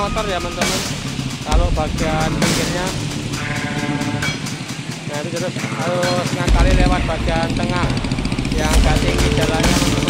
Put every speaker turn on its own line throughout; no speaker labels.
motor ya teman-teman. Kalau bagian pinggirnya, nah itu harus ngakali lewat bagian tengah yang agak tinggi jalannya teman-teman.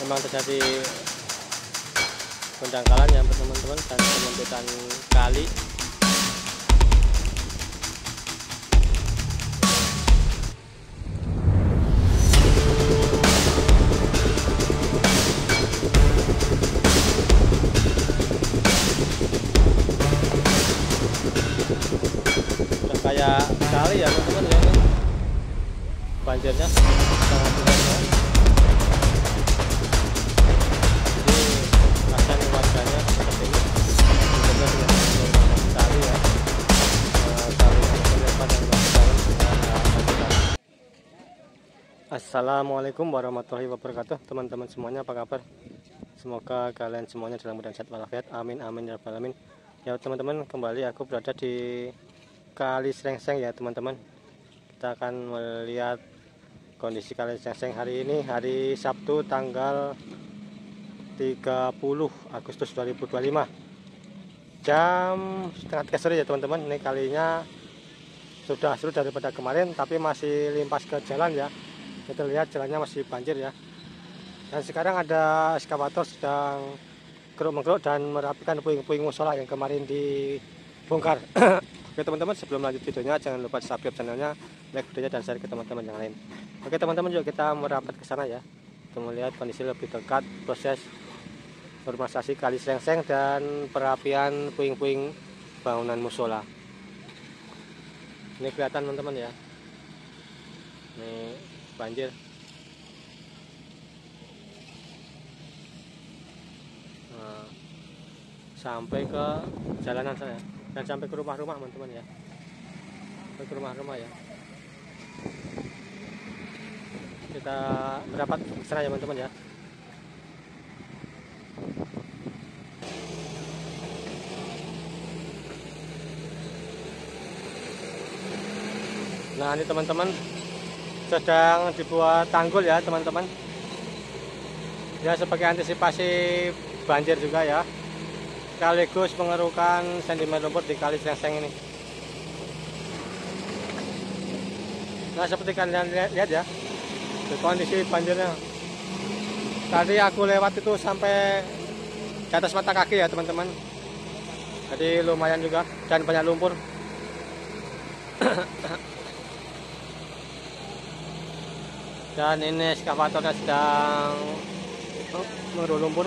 Memang terjadi pendangkalan ya teman-teman dan penyempitan kali. Udah kayak kali ya teman-teman ya, ini banjirnya sangat luar biasa. Assalamualaikum warahmatullahi wabarakatuh, teman-teman semuanya, apa kabar? Semoga kalian semuanya dalam keadaan sehat walafiat, amin amin ya rabbal alamin. Ya teman-teman, kembali aku berada di Kali Srengseng ya teman-teman. Kita akan melihat kondisi Kali Srengseng hari ini, hari Sabtu tanggal 30 Agustus 2025, jam setengah 3 sore ya teman-teman. Ini kalinya sudah surut daripada kemarin, tapi masih limpas ke jalan ya. Kita lihat jalannya masih banjir ya. Dan sekarang ada eskavator sedang geruk-geruk dan merapikan puing-puing musola yang kemarin dibongkar. Oke teman-teman, sebelum lanjut videonya jangan lupa subscribe channelnya, like videonya dan share ke teman-teman yang lain. Oke teman-teman, yuk kita merapat ke sana ya untuk melihat kondisi lebih dekat proses normalisasi Kali Srengseng dan perapian puing-puing bangunan musola. Ini kelihatan teman-teman ya. Ini banjir. Nah, sampai ke jalanan saya dan sampai ke rumah-rumah teman-teman ya. Sampai ke rumah-rumah ya. Kita merapat ke sana ya teman-teman ya. Nah ini teman-teman, sedang dibuat tanggul ya teman-teman ya, sebagai antisipasi banjir juga ya, sekaligus mengerukan sedimen lumpur di Kali Srengseng ini. Nah seperti kalian lihat ya kondisi banjirnya. Tadi aku lewat itu sampai di atas mata kaki ya teman-teman, jadi lumayan juga dan banyak lumpur. Dan ini eskavatornya sedang mengeruk lumpur.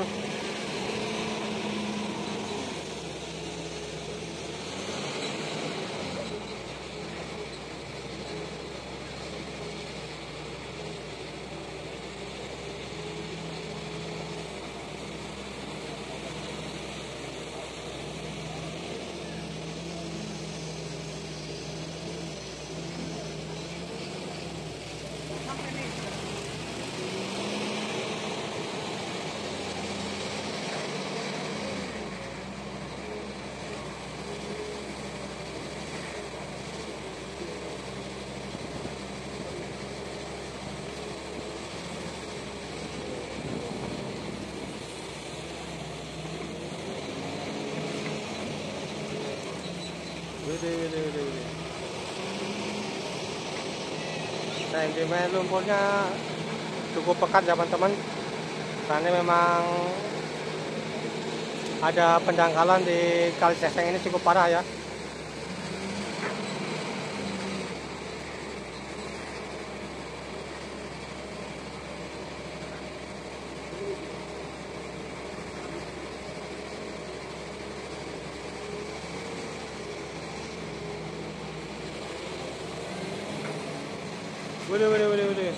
Sedimen lumpurnya cukup pekat ya teman-teman, karena memang ada pendangkalan di Kali Srengseng ini cukup parah ya. Boleh.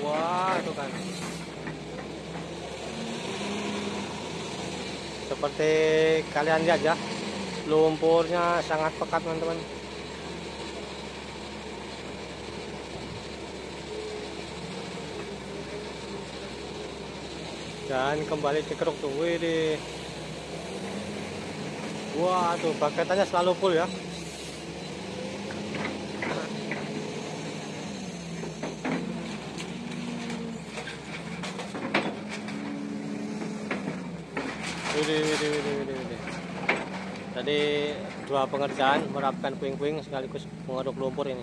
Wah, itu kan. Seperti kalian lihat ya, lumpurnya sangat pekat teman-teman. Dan kembali dikeruk tuh, wih. Wah tuh paketannya selalu full ya. Widih. Tadi 2 pengerjaan merapikan puing-puing sekaligus mengaduk lumpur ini.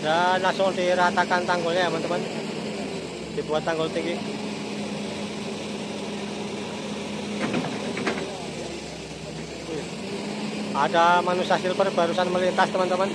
Dan langsung diratakan tanggulnya ya teman-teman, dibuat tanggul tinggi. Ada manusia silver barusan melintas teman-teman.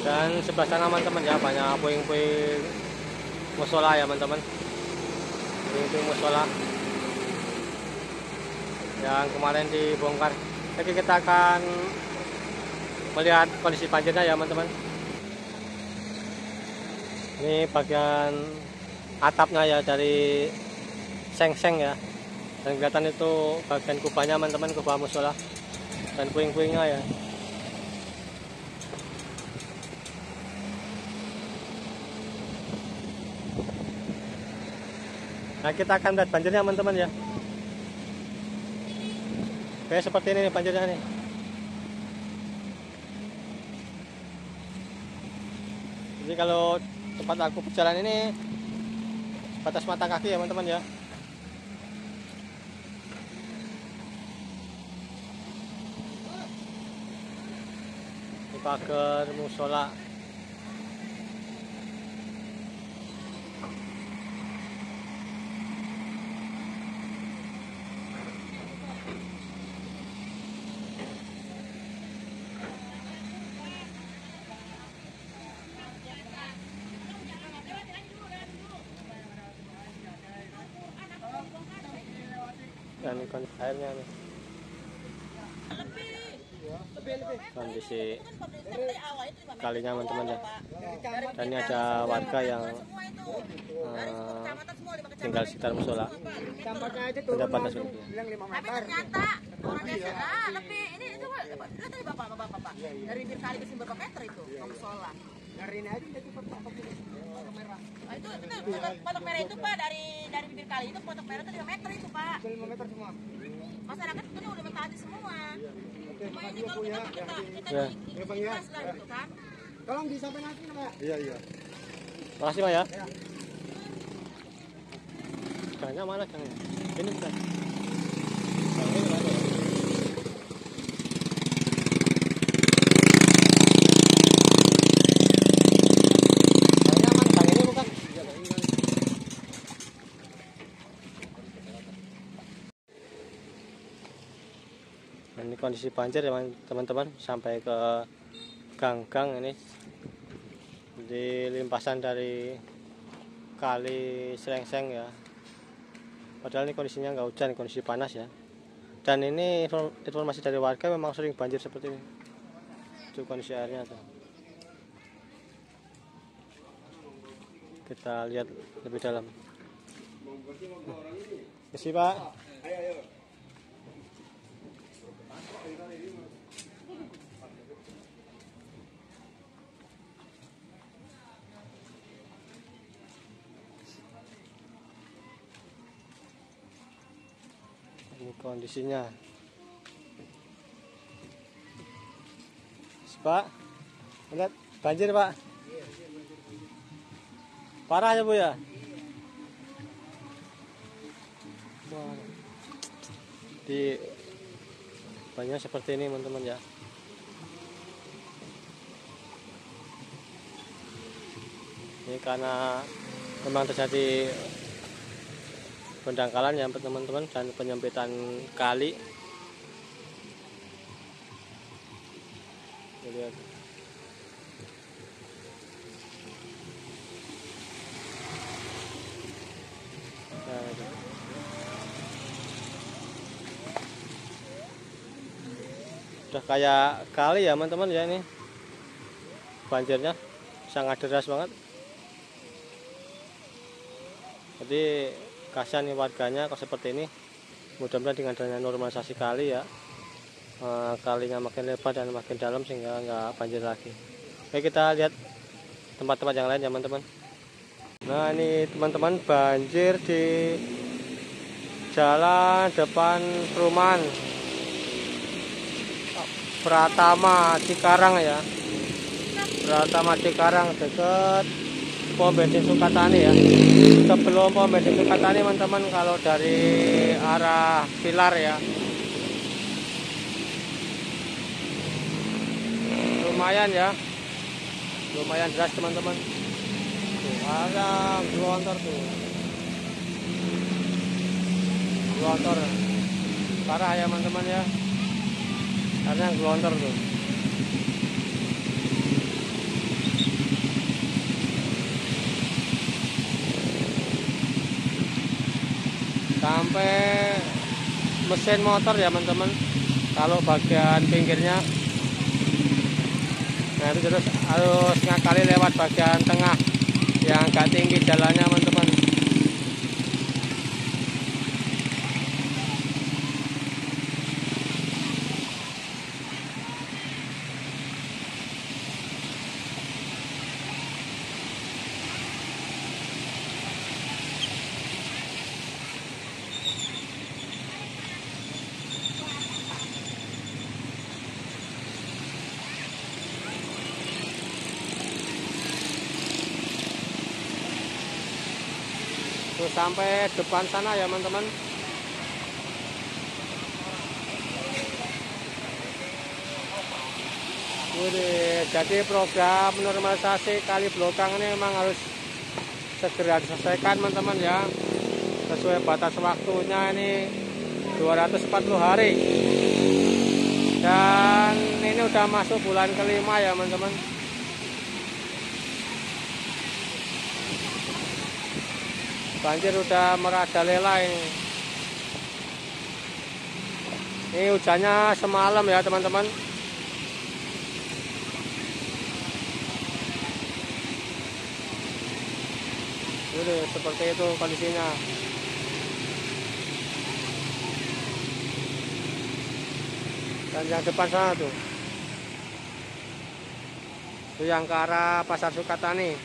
Dan sebelah sana teman-teman ya, banyak puing-puing musola ya teman-teman, puing-puing musola yang kemarin dibongkar. Jadi kita akan melihat kondisi banjirnya ya teman-teman. Ini bagian atapnya ya, dari seng-seng ya, dan kelihatan itu bagian kubahnya teman-teman, kubah musola dan puing-puingnya ya. Nah, kita akan lihat banjirnya teman-teman ya. Kayak seperti ini nih banjirnya nih. Jadi kalau tempat aku berjalan ini batas mata kaki ya teman-teman ya. Di pagar musola. Dan kondisi airnya nih, kondisi kalinya teman-teman ya. Dan ini ada warga yang tinggal sekitar musola. Pendapatnya seperti itu.
Tapi ternyata orangnya lebih ini itu lihat tadi bapak dari bibir kali ke sini berapa meter itu ke musola. Dari ini aja itu patok merah. Itu patok merah itu Pak, dari bibir kali itu patok merah itu 5 meter itu Pak. 5 meter semua. Masyarakat itu udah mentaati semua. Cuma ini kalau kita ikhlas lah gitu kan. Tolong disampaikan lagi Pak.
Iya. Makasih Pak ya. Kayaknya mana kayaknya? Ini bukan. Ini mana? Ini kondisi banjir ya teman-teman, sampai ke gang-gang ini, di limpasan dari kali Srengseng ya. Padahal ini kondisinya nggak hujan, kondisi panas ya. Dan ini informasi dari warga, memang sering banjir seperti ini. Itu kondisi airnya tuh. Kita lihat lebih dalam. Kasih Pak. Ini kondisinya. Pak, lihat banjir Pak. Parah ya Bu ya? Wah. Di banyak seperti ini teman-teman ya. Ini karena memang terjadi pendangkalan ya teman-teman dan penyempitan kali. Lihat. Nah, itu. Udah kayak kali ya teman-teman ya, ini banjirnya sangat deras banget. Jadi kasihan nih warganya kalau seperti ini. Mudah-mudahan dengan adanya normalisasi kali ya, kalinya makin lebar dan makin dalam sehingga nggak banjir lagi. Oke, kita lihat tempat-tempat yang lain ya teman-teman. Nah, ini teman-teman banjir di jalan depan perumahan Pratama Cikarang ya. Pratama Cikarang dekat pom bensin Sukatani ya. Sebelum pom bensin Sukatani teman-teman, kalau dari arah Pilar ya, lumayan ya, lumayan deras teman-teman. Tuh ada gelontor tuh, gelontor parah ya teman-teman ya, karena gelontor tuh. Sampai mesin motor ya teman-teman, kalau bagian pinggirnya. Nah, itu terus harus ngakali lewat bagian tengah yang agak tinggi jalannya teman-teman. Tuh sampai depan sana ya teman-teman. Jadi program normalisasi kali Blokang ini memang harus segera diselesaikan teman-teman ya. Sesuai batas waktunya ini 240 hari. Dan ini udah masuk bulan kelima ya teman-teman. Banjir udah merajalela ini. Ini hujannya semalam ya teman-teman. Seperti itu kondisinya. Dan yang depan sana tuh, itu yang ke arah Pasar Sukatani,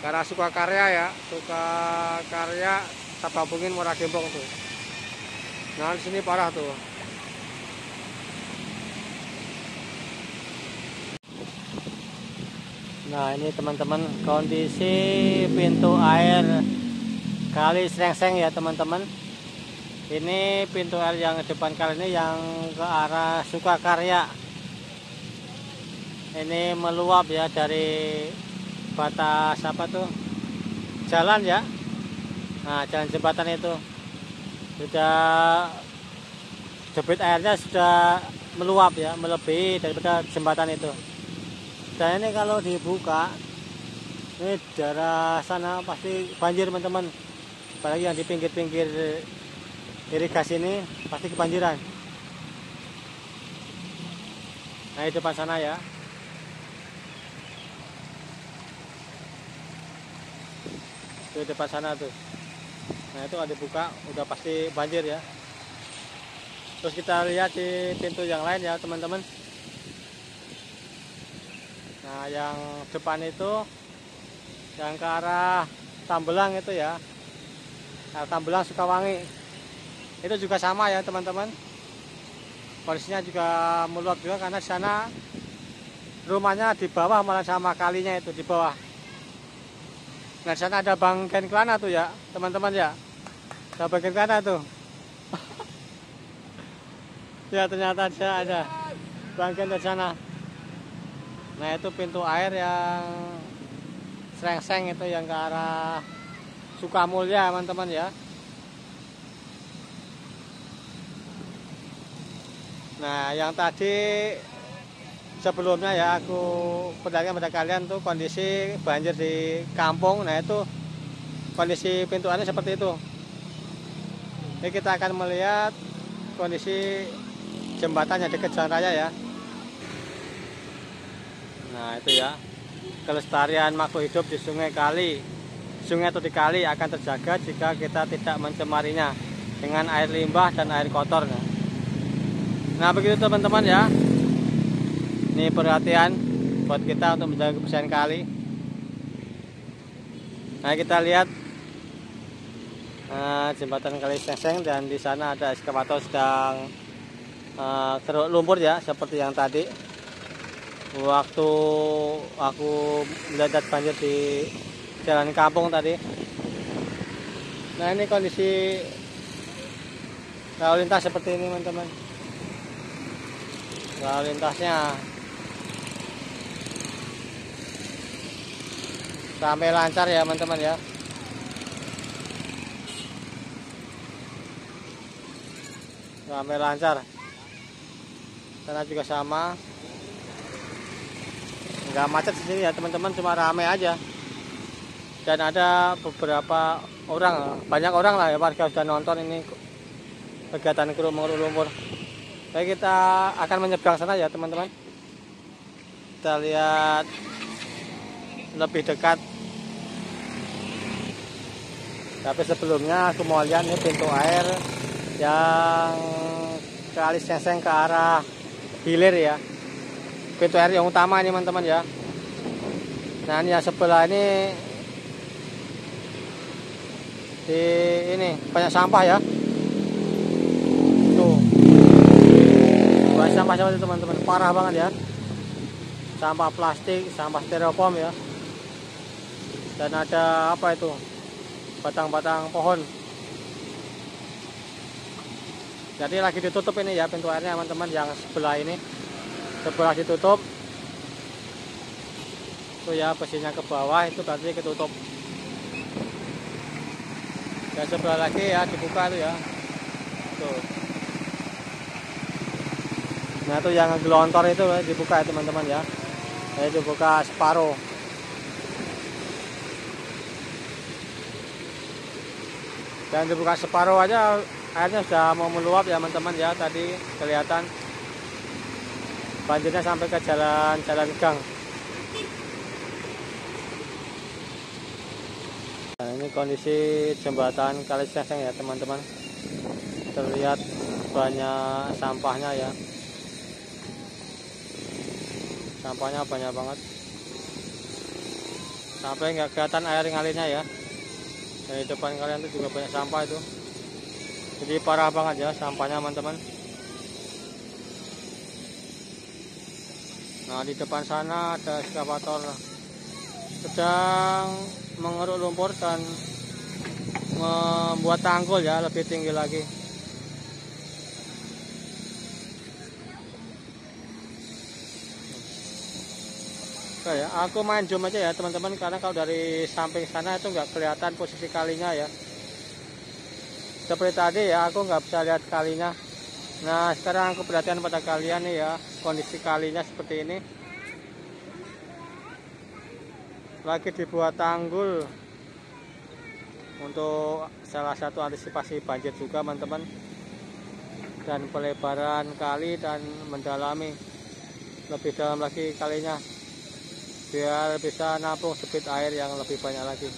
ke arah Sukakarya ya, Sukakarya, Tapabungin, Muara Gembong tuh. Nah, di sini parah tuh. Nah, ini teman-teman kondisi pintu air Kali Srengseng ya teman-teman. Ini pintu air yang depan kali ini yang ke arah Sukakarya. Ini meluap ya dari batas apa tuh? Jalan ya. Nah, jalan jembatan itu. Sudah debit airnya sudah meluap ya, melebihi daripada jembatan itu. Dan ini kalau dibuka, ini daerah sana pasti banjir teman-teman. Apalagi yang di pinggir-pinggir irigasi ini pasti kebanjiran. Nah, di depan sana ya. Di depan sana tuh. Nah, itu ada dibuka, udah pasti banjir ya. Terus kita lihat di pintu yang lain ya teman-teman. Nah, yang depan itu yang ke arah Tambelang itu ya, Tambelang Sukawangi, itu juga sama ya teman-teman. Kondisinya juga meluap juga karena di sana rumahnya di bawah, malah sama kalinya itu di bawah. Nah, di sana ada Bang Ken Kelana tuh ya teman-teman ya. Nah, bagian kanan tuh. Ya ternyata ada bagian di sana. Nah itu pintu air yang Srengseng itu yang ke arah Sukamulya teman-teman ya. Nah yang tadi sebelumnya ya aku perlihatkan pada kalian tuh kondisi banjir di kampung. Nah itu kondisi pintu airnya seperti itu. Ini kita akan melihat kondisi jembatannya dekat jalan raya ya. Nah itu ya, kelestarian makhluk hidup di sungai atau di kali akan terjaga jika kita tidak mencemarinya dengan air limbah dan air kotor. Nah begitu teman-teman ya. Ini perhatian buat kita untuk menjaga kebersihan kali. Nah kita lihat jembatan Kali Srengseng, dan di sana ada ekskavator sedang keruk lumpur ya, seperti yang tadi waktu aku mendadak banjir di jalan kampung tadi. Nah ini kondisi lalu lintas seperti ini teman-teman. Lalu lintasnya sampai lancar ya teman-teman ya. Sampai lancar. Sana juga sama. Nggak macet di sini ya teman-teman, cuma ramai aja. Dan ada beberapa orang, banyak orang lah ya, warga sudah nonton ini kegiatan keruk mengeruk lumpur. Baik, kita akan menyeberang sana ya teman-teman. Kita lihat lebih dekat. Tapi sebelumnya aku mau lihat nih pintu air yang Kali Srengseng ke arah hilir ya. Pintu air yang utama ini teman-teman ya. Nah ini yang sebelah ini banyak sampah ya. Tuh banyak sampah seperti teman-teman, parah banget ya. Sampah plastik, sampah styrofoam ya. Dan ada apa itu, batang-batang pohon. Jadi lagi ditutup ini ya pintu airnya teman-teman, yang sebelah ini. Sebelah ditutup. Tuh ya, besinya ke bawah itu berarti ketutup. Dan sebelah lagi ya dibuka tuh ya. Tuh. Nah itu yang gelontor itu dibuka ya teman-teman ya. Jadi dibuka separuh. Dan dibuka separuh aja airnya sudah mau meluap ya teman-teman ya. Tadi kelihatan banjirnya sampai ke jalan gang. Nah ini kondisi jembatan Kali Srengseng ya teman-teman. Terlihat banyak sampahnya ya. Sampahnya banyak banget. Sampai nggak kelihatan air ngalirnya ya. Dan di depan kalian tuh juga banyak sampah itu. Jadi parah banget ya sampahnya teman-teman. Nah di depan sana ada ekskavator sedang mengeruk lumpur dan membuat tanggul ya lebih tinggi lagi. Oke ya, aku main zoom aja ya teman-teman, karena kalau dari samping sana itu nggak kelihatan posisi kalinya ya. Seperti tadi ya, aku nggak bisa lihat kalinya. Nah sekarang aku perhatikan pada kalian nih ya, kondisi kalinya seperti ini. Lagi dibuat tanggul untuk salah satu antisipasi banjir juga teman-teman. Dan pelebaran kali dan mendalami lebih dalam lagi kalinya, biar bisa nampung debit air yang lebih banyak lagi.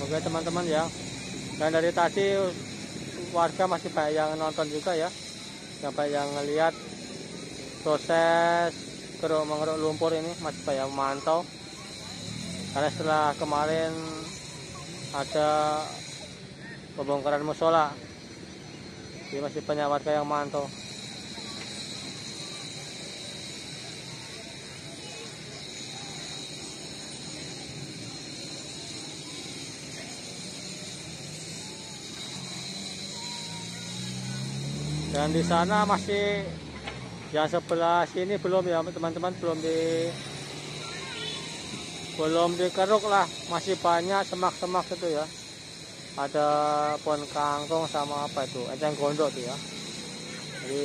Oke teman-teman ya. Dan dari tadi warga masih banyak yang nonton juga ya, sampai yang ngelihat proses keruk mengeruk lumpur ini, masih banyak memantau. Karena setelah kemarin ada pembongkaran musola, jadi masih banyak warga yang memantau. Dan di sana masih yang sebelah sini belum ya teman-teman, belum dikeruk lah, masih banyak semak-semak itu ya. Ada pohon kangkung sama apa itu, enceng gondok tuh ya. Jadi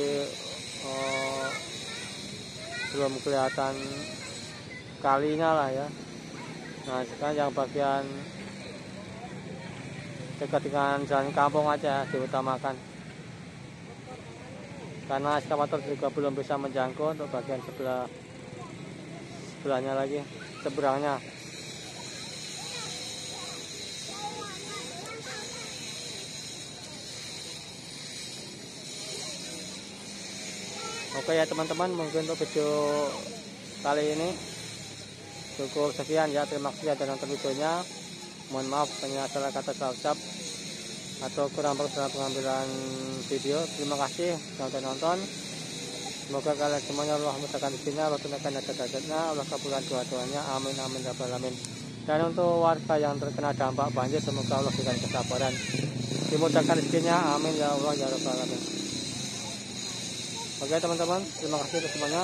belum kelihatan kalinya lah ya. Nah sekarang yang bagian dekat dengan jalan kampung aja diutamakan, karena eskavator juga belum bisa menjangkau untuk bagian sebelahnya lagi, seberangnya. Oke ya teman-teman, mungkin untuk video kali ini cukup sekian ya. Terima kasih sudah nonton videonya. Mohon maaf hanya salah kata, salah ucap atau kurang bagus dalam pengambilan video. Terima kasih sudah nonton. Semoga kalian semuanya Allah mudahkan rezekinya, Allah tunaikan hajat-hajatnya, Allah kabulkan doa-doanya. Amin amin ya rabbal alamin. Dan untuk warga yang terkena dampak banjir, semoga Allah berikan kesabaran, dimudahkan rezekinya. Amin ya Allah ya rabbal alamin. Oke teman-teman, terima kasih untuk semuanya.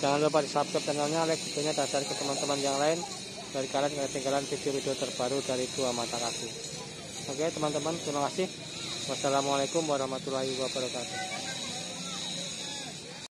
Jangan lupa di subscribe channelnya, like videonya, dan share ke teman-teman yang lain, dari kalian yang ketinggalan video-video terbaru dari Dua Mata Kaki. Oke teman-teman, terima kasih. Wassalamualaikum warahmatullahi wabarakatuh.